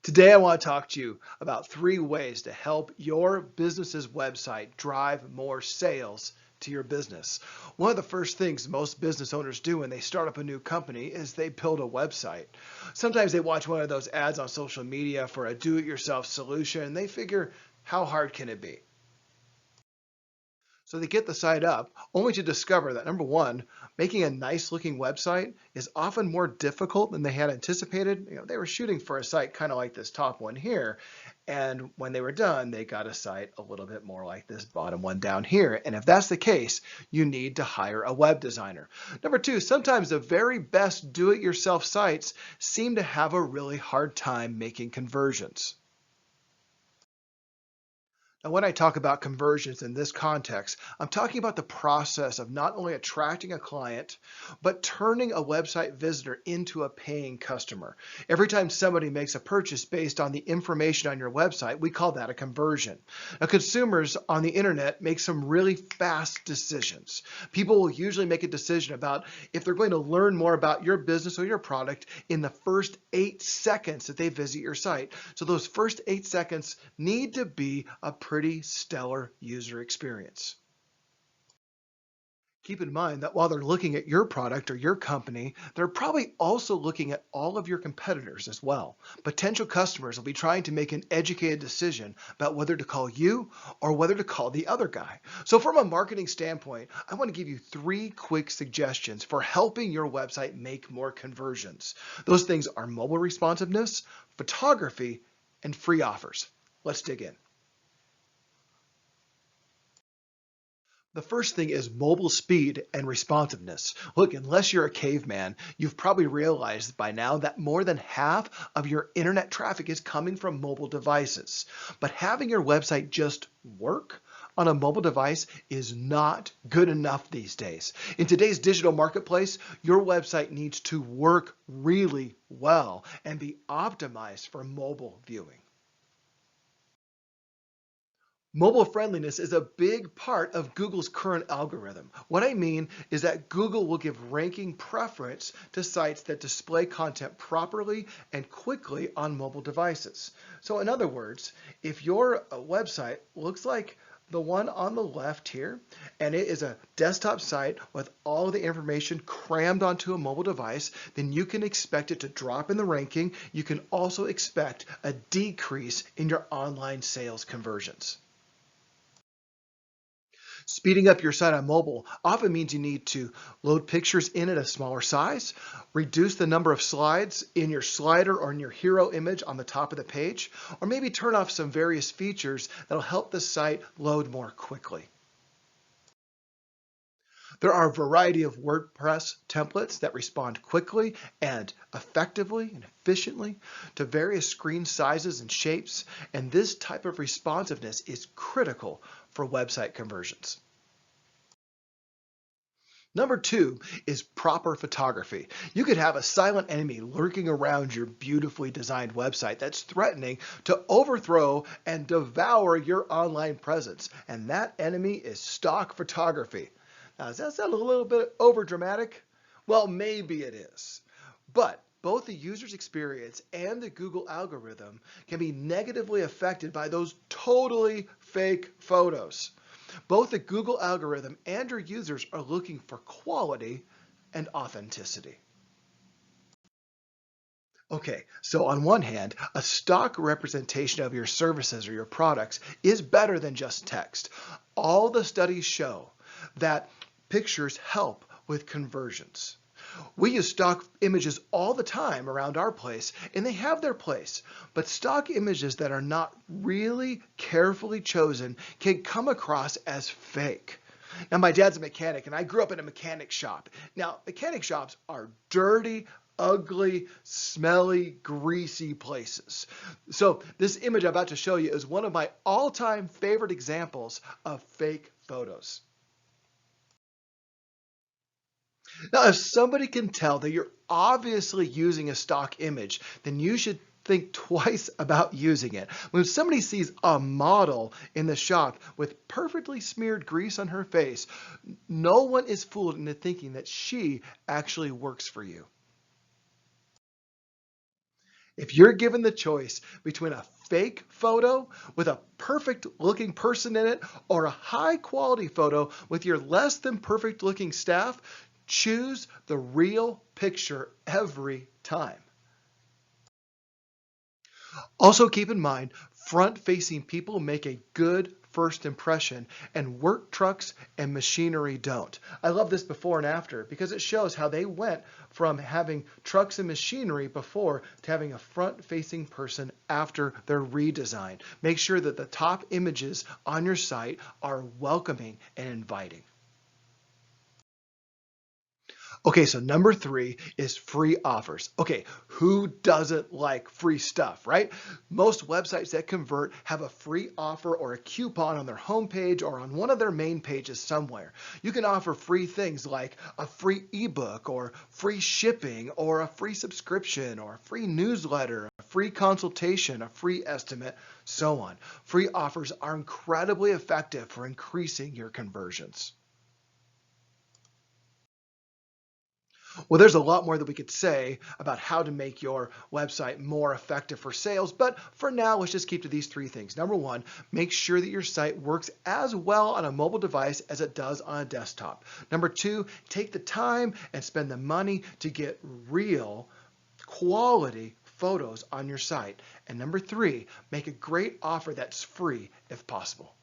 Today, I want to talk to you about 3 ways to help your business's website drive more sales to your business. One of the first things most business owners do when they start up a new company is they build a website. Sometimes they watch one of those ads on social media for a do-it-yourself solution and they figure, how hard can it be? So they get the site up, only to discover that number one, making a nice looking website is often more difficult than they had anticipated. They were shooting for a site kind of like this top one here. And when they were done, they got a site a little bit more like this bottom one down here. And if that's the case, you need to hire a web designer. Number two, sometimes the very best do-it-yourself sites seem to have a really hard time making conversions. Now, when I talk about conversions in this context, I'm talking about the process of not only attracting a client, but turning a website visitor into a paying customer. Every time somebody makes a purchase based on the information on your website, we call that a conversion. Now, consumers on the internet make some really fast decisions. People will usually make a decision about if they're going to learn more about your business or your product in the first 8 seconds that they visit your site. So those first 8 seconds need to be a pretty stellar user experience. Keep in mind that while they're looking at your product or your company, they're probably also looking at all of your competitors as well. Potential customers will be trying to make an educated decision about whether to call you or whether to call the other guy. So from a marketing standpoint, I want to give you 3 quick suggestions for helping your website make more conversions. Those things are mobile responsiveness, photography, and free offers. Let's dig in. The first thing is mobile speed and responsiveness. Look, unless you're a caveman, you've probably realized by now that more than half of your internet traffic is coming from mobile devices. But having your website just work on a mobile device is not good enough these days. In today's digital marketplace, your website needs to work really well and be optimized for mobile viewing. Mobile friendliness is a big part of Google's current algorithm. What I mean is that Google will give ranking preference to sites that display content properly and quickly on mobile devices. So in other words, if your website looks like the one on the left here, and it is a desktop site with all of the information crammed onto a mobile device, then you can expect it to drop in the ranking. You can also expect a decrease in your online sales conversions. Speeding up your site on mobile often means you need to load pictures in at a smaller size, reduce the number of slides in your slider or in your hero image on the top of the page, or maybe turn off some various features that'll help the site load more quickly. There are a variety of WordPress templates that respond quickly and effectively and efficiently to various screen sizes and shapes, and this type of responsiveness is critical for website conversions. Number two is proper photography. You could have a silent enemy lurking around your beautifully designed website that's threatening to overthrow and devour your online presence, and that enemy is stock photography. Now, does that sound a little bit over dramatic? Well, maybe it is. But both the user's experience and the Google algorithm can be negatively affected by those totally fake photos. Both the Google algorithm and your users are looking for quality and authenticity. Okay, so on one hand, a stock representation of your services or your products is better than just text. All the studies show that pictures help with conversions. We use stock images all the time around our place, and they have their place. But stock images that are not really carefully chosen can come across as fake. Now, my dad's a mechanic, and I grew up in a mechanic shop. Now, mechanic shops are dirty, ugly, smelly, greasy places. So this image I'm about to show you is one of my all-time favorite examples of fake photos. Now, if somebody can tell that you're obviously using a stock image, then you should think twice about using it. When somebody sees a model in the shop with perfectly smeared grease on her face, no one is fooled into thinking that she actually works for you. If you're given the choice between a fake photo with a perfect looking person in it or a high quality photo with your less than perfect looking staff, choose the real picture every time. Also keep in mind, front-facing people make a good first impression and work trucks and machinery don't. I love this before and after because it shows how they went from having trucks and machinery before to having a front-facing person after their redesign. Make sure that the top images on your site are welcoming and inviting. Okay, so number 3 is free offers. Okay, who doesn't like free stuff, right? Most websites that convert have a free offer or a coupon on their homepage or on one of their main pages somewhere. You can offer free things like a free ebook or free shipping or a free subscription or a free newsletter, a free consultation, a free estimate, so on. Free offers are incredibly effective for increasing your conversions. Well, there's a lot more that we could say about how to make your website more effective for sales, but for now, let's just keep to these 3 things. Number 1, make sure that your site works as well on a mobile device as it does on a desktop. Number 2, take the time and spend the money to get real quality photos on your site. And number 3, make a great offer that's free if possible.